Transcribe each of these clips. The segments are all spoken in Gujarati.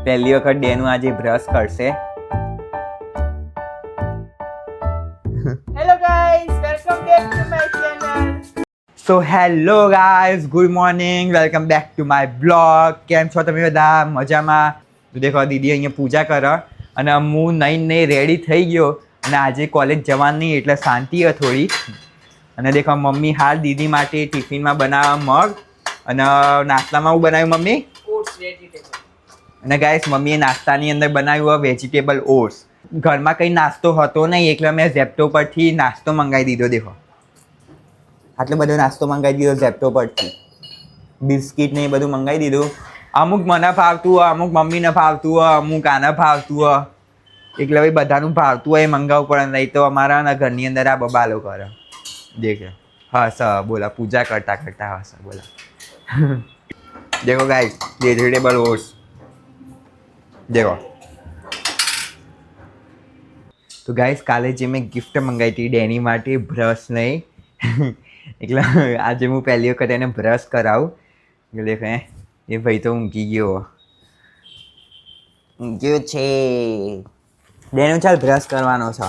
પહેલી વખત ડેનું આજે બ્રશ કરશે. Hello guys, welcome back to my channel. So hello guys, good morning, welcome back to my blog. કેમ છો તમે બધા? મજામાં? તો દેખો દીદી અહીંયા પૂજા કરે અને હું નહીં રેડી થઈ ગયો અને આજે કોલેજ જવાનું નહીં એટલે શાંતિ છે થોડી. અને દેખો મમ્મી હાલ દીદી માટે ટિફિનમાં બનાવવા મગ અને નાસ્તામાં હું બનાવ્યું મમ્મી Oats vegetable. અને ગાઈસ મમ્મીએ નાસ્તાની અંદર બનાવ્યું વેજીટેબલ ઓટ્સ. ઘરમાં કંઈ નાસ્તો હતો નહીં એટલે મેં ઝેપ્ટો પરથી નાસ્તો મંગાવી દીધો. દેખો આટલો બધો નાસ્તો મંગાવી દીધો ઝેપ્ટો પરથી. બિસ્કિટ ને એ બધું મંગાવી દીધું. અમુક મને ભાવતું હોય, અમુક મમ્મીને ભાવતું હોય, અમુક આને ભાવતું હોય, એટલે ભાઈ બધાનું ભાવતું હોય એ મંગાવવું પડે. નહીં તો અમારા ને ઘરની અંદર આ બબાલો કરે. દેખે હસ બોલા પૂજા કરતા કરતા હસ બોલા. દેખો ગાઈસ વેજીટેબલ ઓટ્સ દેખો. તો ગાઈસ કાલે જે મેં ગિફ્ટ મંગાવી હતી ડેની માટે બ્રશ નહીં એટલે આજે હું પહેલી વખત એને બ્રશ કરાવું. એટલે દેખો એ ભાઈ તો ઊંઘી ગયો છે. ડેનું ચાલ બ્રશ કરવાનો છે.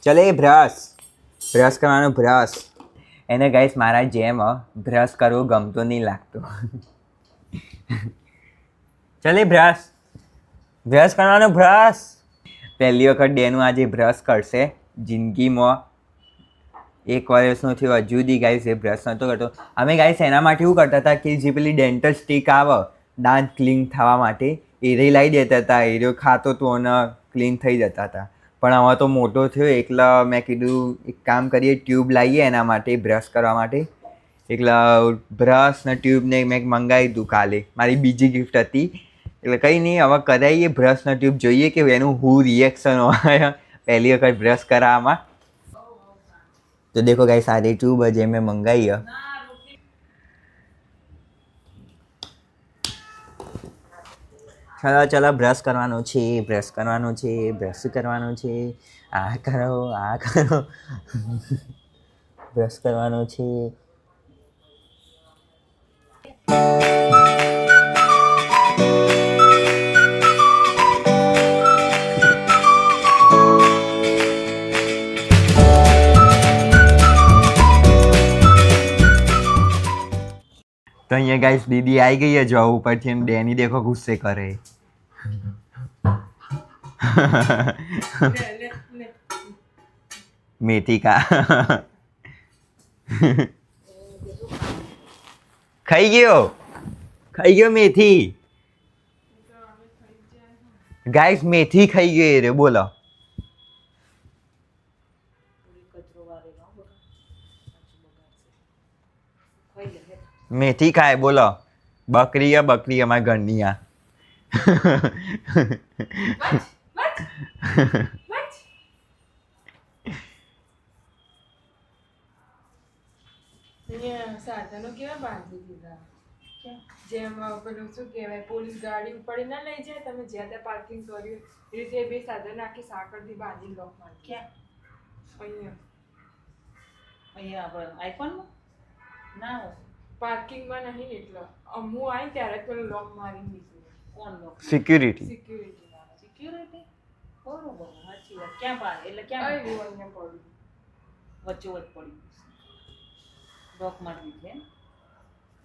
ચાલ એ બ્રશ કરવાનો બ્રશ. એને ગાઈસ મારા જેમ બ્રશ કરવું ગમતો નહીં લાગતો. ચાલ એ બ્રશ કરવાનો બ્રશ. પહેલી વખત ડેનું આજે બ્રશ કરશે જિંદગીમાં. 1 વર્ષનો થયો હજુ સુધી ગાઈસ એ બ્રશ નહોતો કરતો. અમે ગાઈસ એના માટે એવું કરતા હતા કે જે પેલી ડેન્ટલ સ્ટીક આવે દાંત ક્લીન થવા માટે એ રહી લાવી દેતા હતા. એ રહ્યો ખાતો તો અને ક્લીન થઈ જતા હતા. પણ હવે તો મોટો થયો એટલે મેં કીધું એક કામ કરીએ ટ્યુબ લાવીએ એના માટે બ્રશ કરવા માટે. એટલે બ્રશ ને ટ્યુબને મેં મંગાવી દીધું કાલે. મારી બીજી ગિફ્ટ હતી. એટલે કંઈ નહીં હવે કરાવીએ બ્રશ ને ટ્યુબ. જોઈએ કે એનું હું રિએક્શન હોય પહેલી વખત બ્રશ કરાવવામાં. તો દેખો ગાઈસ સારી ટ્યુબ જે મેં મંગાવી. ચલો બ્રશ કરવાનો છે, બ્રશ કરવાનો છે, બ્રશ કરવાનો છે. આ કરો બ્રશ કરવાનો છે. તો અહીંયા ગાઈસ દીદી આવી ગઈ છે જોબ ઉપરથી અને ડેની દેખો ગુસ્સે કરે. મેથી કા ખાઈ ગયો મેથી. ગાઈસ મેથી ખાઈ ગયો રે બોલો. મેથી ખાય બોલો. બકરી અમારા ઘરની આ. અહીંયા સાધનો કેવા બાંધી દીધા. જેમ પેલું શું કહેવાય પોલીસ ગાડી ઉપાડી ના લઈ જાય તમે જ્યાં ત્યાં પાર્કિંગ કર્યું એ રીતે બે સાધન આખી સાંકળથી બાંધી લોક મારી. ક્યાં? અહીંયા આપણે આઈફોનમાં ના પાર્કિંગમાં નહીં. એટલે હું આવી ત્યારે પેલું લોક મારી દીધું. કોણ લોક? સિક્યુરિટી બરોબર સાચી વાત. ક્યાં પાર એટલે ક્યાં અહીંયા પડ્યું વચ્ચોવચ પડ્યું લોક મારી દીધું.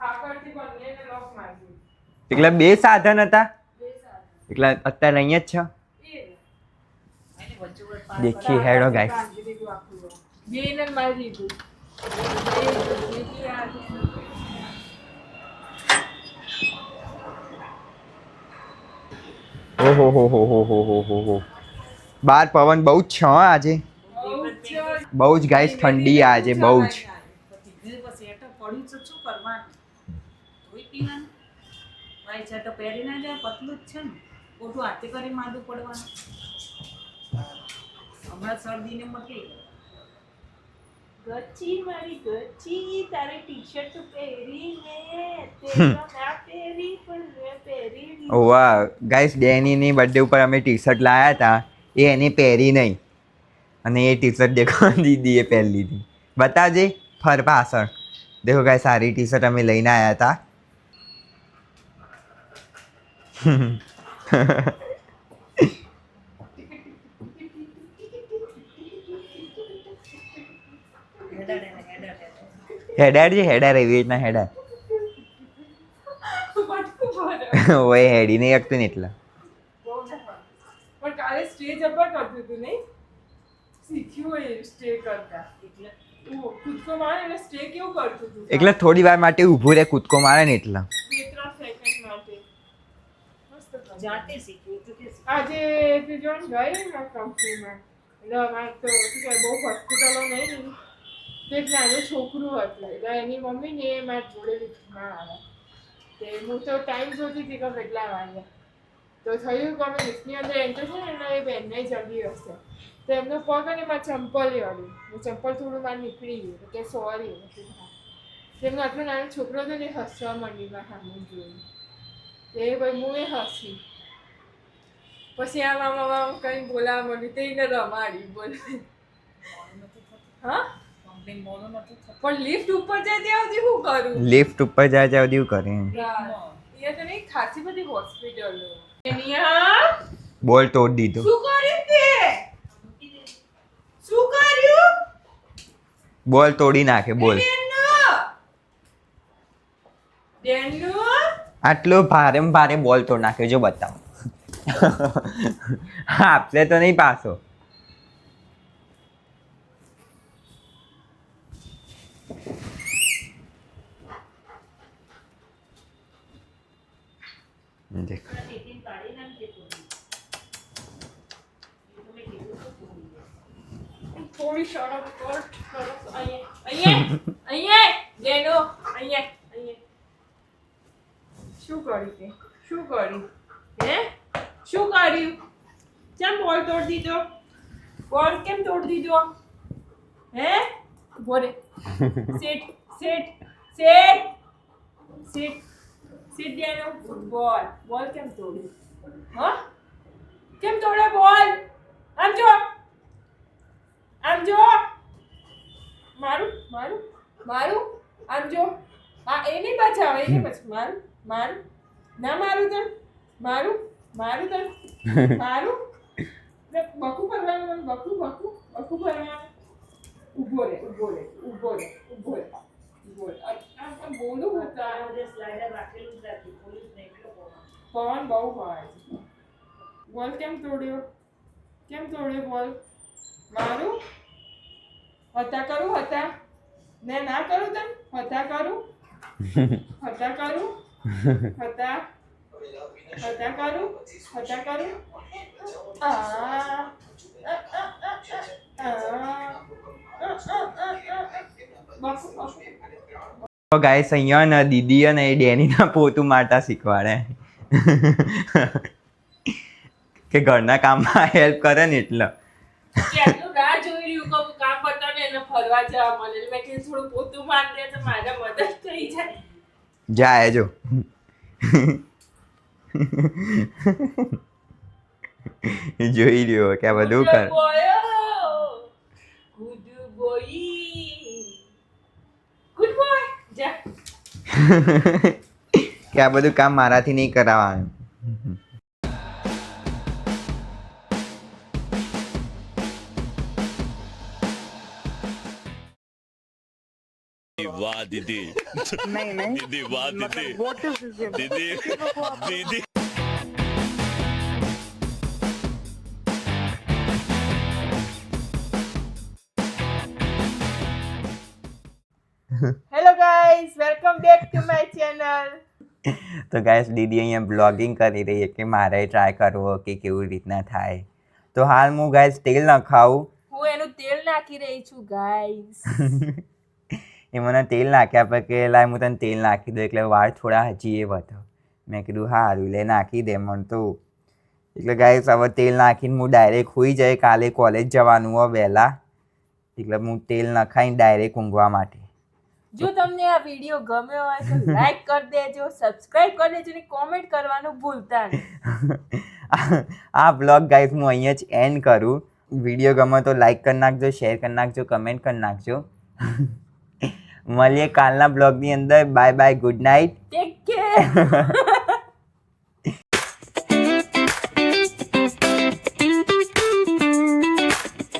આગળથી બંનેને લોક મારી દીધું. એટલે બે સાધન હતા એટલે અત્યારે અહીંયા જ છે. દેખી હેડો ગાઈસ. બેને મારી દીધું. ઓહો બાર પવન બહુ જ છે આજે. બહુ જ ગાઈસ ઠંડી આજે બહુ જ. ગચ્ચી મારી ગચ્ચી તારે ટી-શર્ટ પહેરીને તે ના પહેરી પણ મેં પહેરી. વાહ ગાઈસ ડેનીની બર્થડે ઉપર અમે ટી શર્ટ લાવ્યા હતા એ એને પહેરી નહીં અને એ ટી શર્ટ દેખો દીદીએ પહેરી લીધી. બતાવજે ફર પાછળ. देखो गाइस सारी टी शर्ट हमें लेना आया था હેડાર જે હેડાર એવી રીતના હેડાર ઓય હેડી નહીં શકતું ને એટલા પણ કાલે સ્ટેજ અપર કરતું હતું નહીં શીખ્યું હોય સ્ટે કરતા એટલે કૂદકો મારે એટલે સ્ટે કેવું કરતું હતું એટલે થોડી વાર માટે ઊભું રહે કૂદકો મારે ને એટલા 2-3 સેકન્ડ માટે મસ્ત કરતું. જાતે શીખ્યું તો કે આજે તું જોન ગઈ ને કંપનીમાં એટલે અમારે તો શું કહે બહુ હોસ્પિટલો નહીં ને તો એક નાનું છોકરું હતું એટલે એની મમ્મી ને એ મારા જોડે લિફ્ટમાં આવ્યા તે હું તો ટાઈમ જોતી હતી કે કેટલા વાગ્યા તો થયું કે અમે લિફ્ટની અંદર એન્ટર છે ને એટલે એ બેનને જગી હશે તો એમનો પગ અને મારા ચંપલ વાળું ચંપલ થોડું મારે નીકળી ગયું કે સોરી તેમનો આટલો નાનો છોકરો હતો ને એ હસવા માંડીમાં સામે જોયું તે ભાઈ હું એ હસી પછી આમ કંઈ બોલાવા માંડ્યું તે એને રમાડી બોલે હા કમ્પ્લેન મોડો નતું થતું. પણ લિફ્ટ ઉપર જાય ત્યાં સુધી શું કરું લિફ્ટ ઉપર જાય ત્યાં એવું કરે અહીંયા તો નહીં ખાસી બધી હોસ્પિટલો અહીંયા બોલ તોડ દીધો શું કર્યું તે શું કર્યું બોલ તોડી નાખે બોલ ડેનુ આટલો ભારે ભારે બોલ તોડ નાખ્યો જો બતાવો આપલે તો નહીં પાછો દેખ આ ટિફિન પાડી નાખ કે થોડી. એ તો મેં કીધું તો થોડી. થોડી શરમ કર શરમ અહીંયા ડેનુ અહીંયા શું કર્યું તે શું કર્યું હે શું કર્યું કેમ બોલ તોડ દીધો બોલ કેમ તોડ દીધો હે બોલે sit ડેનુ બોલ કેમ તોડ્યું હા કેમ તોડે બોલ આમ જો મારું આમ જો આ એ નહીં બચાવે એ નહીં બચાવે મારું ના મારું તન મારું બકુ ભરવાનું બકુ ભરવાનું ઊભો રે આમ બોલું હતા આ જે સ્લાઇડર રાખેલું જ રાખી પોલીસ ને એટલો બોલો. પવન બહુ હોય છે બોલ કેમ તોડ્યો બોલ મારું હતા કરું હતા ને ના કરું તને હતા કરું હતા કરું તો ગાઈસ અહીંયા ને દીદી અને એ ડેનીના પોતું મારતા શીખવાડે કે ઘરના કામમાં હેલ્પ કરે ને એટલે કેટલું રાહ જોઈ રહ્યું કે હું કામ બતાવે એને ફરવા જવા મળે એટલે મેં કીધું થોડું પોતું માર દે તો મારા મદદ થઈ જાય જાય જો જોઈ રહ્યો કે આ બધું કર ગુડ બોય જા કે આ બધું કામ મારાથી નહીં કરાવવાનું वाह दीदी नहीं दीदी वाह दीदी what is this दीदी दीदी hello guys welcome back to my channel તો ગાઈસ દીદી અહીંયા બ્લોગિંગ કરી રહી છે કે મારે ટ્રાય કરવો કે કેવી રીતના થાય તો હાલ હું ગાઈસ તેલ ન ખાઉં હું એનું તેલ નાખી રહી છું ગાઈઝ એ મને તેલ નાખ્યા પછી કે લાય હું તને તેલ નાખી દઉં એટલે વાળ થોડા હજી એ વધો મેં કીધું સારું લે નાખી દે મને તો એટલે ગાઈસ હવે તેલ નાખીને હું ડાયરેક્ટ હોઈ જાય કાલે કોલેજ જવાનું હોય વહેલા એટલે હું તેલ નખાઈને ડાયરેક્ટ ઊંઘવા માટે જો તમને આ વિડિયો ગમ્યો હોય તો લાઈક કરી દેજો સબસ્ક્રાઇબ કરી દેજો અને કોમેન્ટ કરવાનું ભૂલતા નહીં આ બ્લોગ ગાઈસ હું અહીંયા જ એન્ડ કરું વિડીયો ગમે તો લાઈક કરી નાખજો શેર કરી નાખજો કમેન્ટ કરી નાખજો મળીએ કાલના બ્લોગની અંદર bye bye good night take care